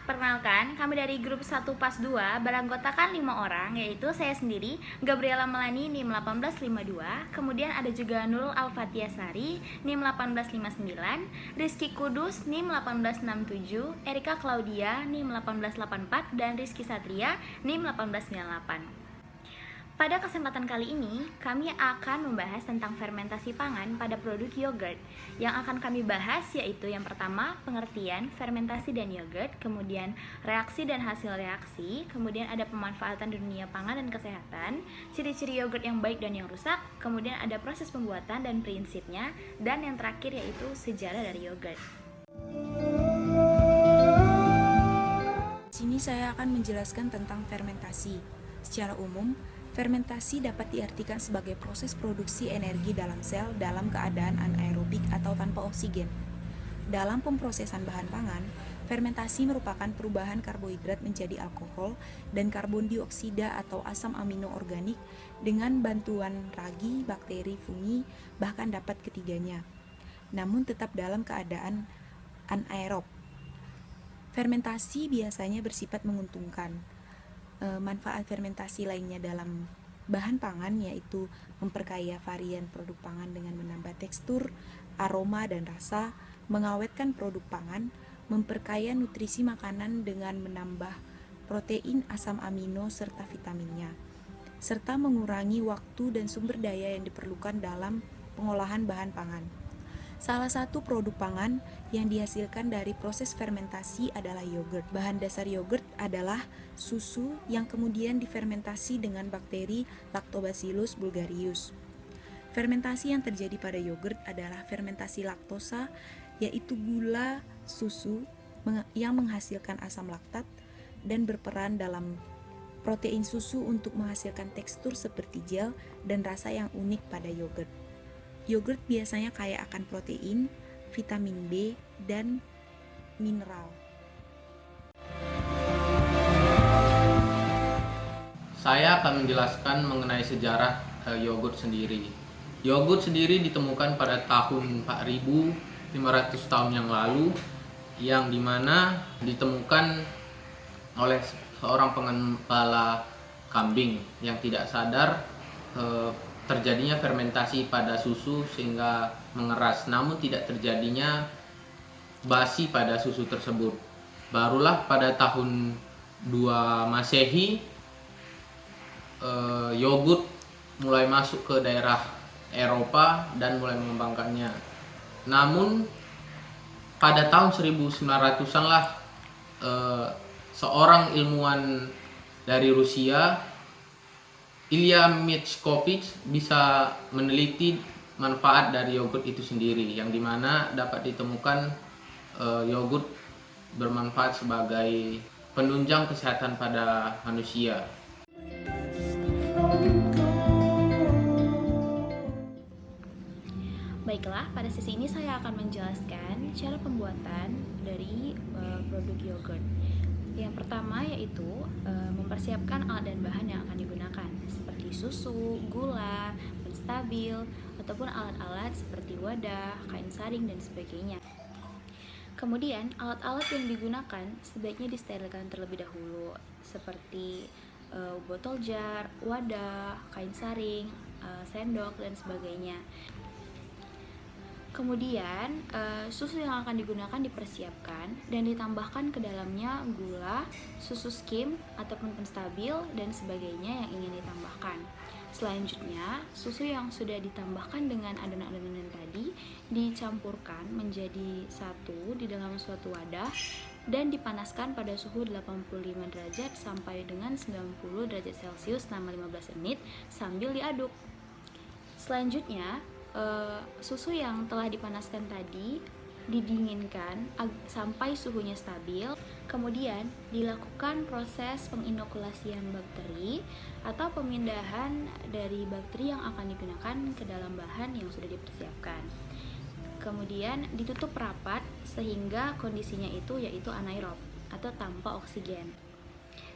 Perkenalkan, kami dari grup 1 PAS 2 beranggotakan 5 orang, yaitu saya sendiri, Gabriela Melani NIM 1852, kemudian ada juga Nurul Alfatiasari NIM 1859, Rizky Kudus NIM 1867, Erika Claudia NIM 1884, dan Rizky Satria NIM 1898. Pada kesempatan kali ini, kami akan membahas tentang fermentasi pangan pada produk yogurt. Yang akan kami bahas yaitu yang pertama, pengertian fermentasi dan yogurt, kemudian reaksi dan hasil reaksi, kemudian ada pemanfaatan di dunia pangan dan kesehatan, ciri-ciri yogurt yang baik dan yang rusak, kemudian ada proses pembuatan dan prinsipnya, dan yang terakhir yaitu sejarah dari yogurt. Di sini saya akan menjelaskan tentang fermentasi. Secara umum, fermentasi dapat diartikan sebagai proses produksi energi dalam sel dalam keadaan anaerobik atau tanpa oksigen. Dalam pemrosesan bahan pangan, fermentasi merupakan perubahan karbohidrat menjadi alkohol dan karbon dioksida atau asam amino organik dengan bantuan ragi, bakteri, fungi, bahkan dapat ketiganya, namun tetap dalam keadaan anaerob. Fermentasi biasanya bersifat menguntungkan. Manfaat fermentasi lainnya dalam bahan pangan yaitu memperkaya varian produk pangan dengan menambah tekstur, aroma, dan rasa, mengawetkan produk pangan, memperkaya nutrisi makanan dengan menambah protein, asam amino, serta vitaminnya, serta mengurangi waktu dan sumber daya yang diperlukan dalam pengolahan bahan pangan. Salah satu produk pangan yang dihasilkan dari proses fermentasi adalah yogurt. Bahan dasar yogurt adalah susu yang kemudian difermentasi dengan bakteri Lactobacillus bulgarius. Fermentasi yang terjadi pada yogurt adalah fermentasi laktosa, yaitu gula susu yang menghasilkan asam laktat dan berperan dalam protein susu untuk menghasilkan tekstur seperti gel dan rasa yang unik pada yogurt. Yogurt biasanya kaya akan protein, vitamin B, dan mineral. Saya akan menjelaskan mengenai sejarah yogurt sendiri. Yogurt sendiri ditemukan pada tahun 4.500 tahun yang lalu, yang dimana ditemukan oleh seorang pengembala kambing yang tidak sadar terjadinya fermentasi pada susu sehingga mengeras, namun tidak terjadinya basi pada susu tersebut. Barulah pada tahun 2 Masehi yogurt mulai masuk ke daerah Eropa dan mulai mengembangkannya. Namun pada tahun 1900-an lah seorang ilmuwan dari Rusia, Ilya Mickovic, bisa meneliti manfaat dari yogurt itu sendiri, yang dimana dapat ditemukan yogurt bermanfaat sebagai penunjang kesehatan pada manusia. Baiklah, pada sesi ini saya akan menjelaskan cara pembuatan dari produk yogurt. Yang pertama yaitu mempersiapkan alat dan bahan yang akan digunakan, seperti susu, gula, penstabil, ataupun alat-alat seperti wadah, kain saring, dan sebagainya. Kemudian, alat-alat yang digunakan sebaiknya disterilkan terlebih dahulu, seperti botol jar, wadah, kain saring, sendok, dan sebagainya. Kemudian susu yang akan digunakan dipersiapkan dan ditambahkan ke dalamnya gula, susu skim ataupun penstabil, dan sebagainya yang ingin ditambahkan. Selanjutnya, susu yang sudah ditambahkan dengan adonan-adonan tadi dicampurkan menjadi satu di dalam suatu wadah dan dipanaskan pada suhu 85 derajat sampai dengan 90 derajat Celcius selama 15 menit sambil diaduk. Selanjutnya, susu yang telah dipanaskan tadi didinginkan sampai suhunya stabil. Kemudian dilakukan proses penginokulasian bakteri atau pemindahan dari bakteri yang akan digunakan ke dalam bahan yang sudah dipersiapkan. Kemudian ditutup rapat sehingga kondisinya itu yaitu anaerob atau tanpa oksigen.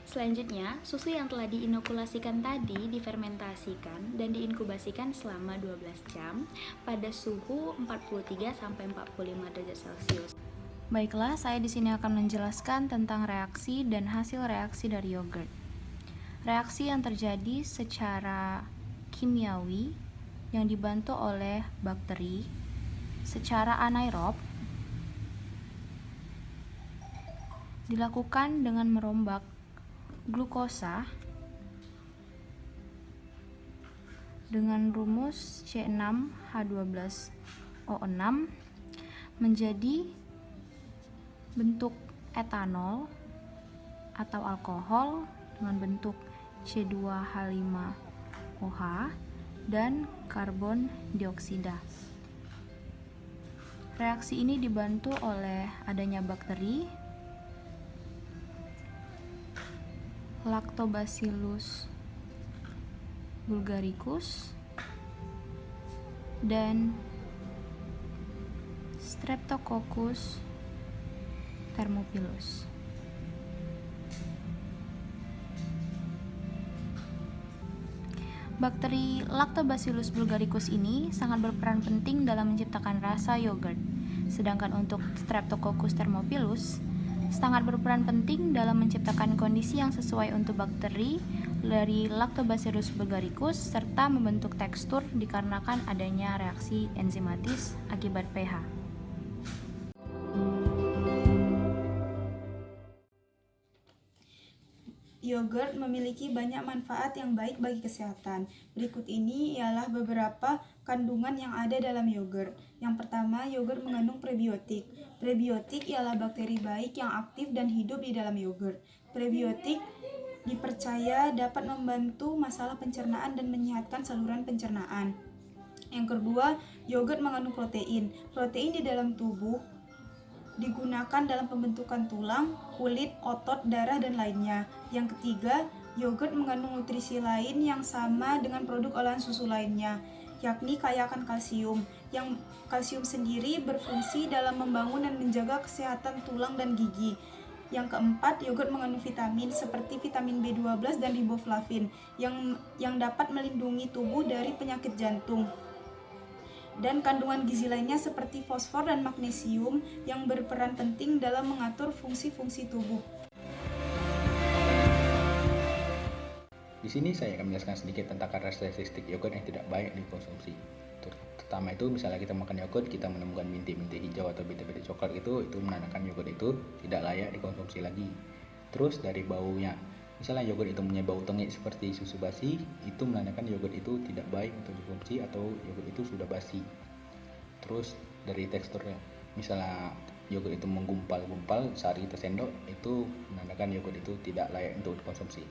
Selanjutnya, susu yang telah diinokulasikan tadi difermentasikan dan diinkubasikan selama 12 jam pada suhu 43-45 derajat Celcius. Baiklah, saya di sini akan menjelaskan tentang reaksi dan hasil reaksi dari yogurt. Reaksi yang terjadi secara kimiawi yang dibantu oleh bakteri secara anaerob dilakukan dengan merombak glukosa dengan rumus C6H12O6 menjadi bentuk etanol atau alkohol dengan bentuk C2H5OH dan karbon dioksida. Reaksi ini dibantu oleh adanya bakteri Lactobacillus bulgaricus dan Streptococcus thermophilus. Bakteri Lactobacillus bulgaricus ini sangat berperan penting dalam menciptakan rasa yogurt. Sedangkan untuk Streptococcus thermophilus sangat berperan penting dalam menciptakan kondisi yang sesuai untuk bakteri dari Lactobacillus bulgaricus serta membentuk tekstur dikarenakan adanya reaksi enzimatis akibat pH. Yogurt memiliki banyak manfaat yang baik bagi kesehatan. Berikut ini ialah beberapa kandungan yang ada dalam yogurt. Yang pertama, yogurt mengandung prebiotik. Prebiotik ialah bakteri baik yang aktif dan hidup di dalam yogurt. Prebiotik dipercaya dapat membantu masalah pencernaan dan menyehatkan saluran pencernaan. Yang kedua, yogurt mengandung protein. Protein di dalam tubuh digunakan dalam pembentukan tulang, kulit, otot, darah, dan lainnya. Yang ketiga, yogurt mengandung nutrisi lain yang sama dengan produk olahan susu lainnya, yakni kaya akan kalsium. Yang kalsium sendiri berfungsi dalam membangun dan menjaga kesehatan tulang dan gigi. Yang keempat, yogurt mengandung vitamin seperti vitamin B12 dan riboflavin yang dapat melindungi tubuh dari penyakit jantung. Dan kandungan gizi lainnya seperti fosfor dan magnesium yang berperan penting dalam mengatur fungsi-fungsi tubuh. Di sini saya akan menjelaskan sedikit tentang karakteristik yogurt yang tidak baik dikonsumsi. Pertama itu, misalnya kita makan yogurt, kita menemukan bintik-bintik hijau atau bintik-bintik coklat, itu menandakan yogurt itu tidak layak dikonsumsi lagi. Terus dari baunya, misalnya yogurt itu punya bau tengik seperti susu basi, itu menandakan yogurt itu tidak baik untuk dikonsumsi atau yogurt itu sudah basi. Terus dari teksturnya, misalnya yogurt itu menggumpal-gumpal saat kita sendok, itu menandakan yogurt itu tidak layak untuk dikonsumsi.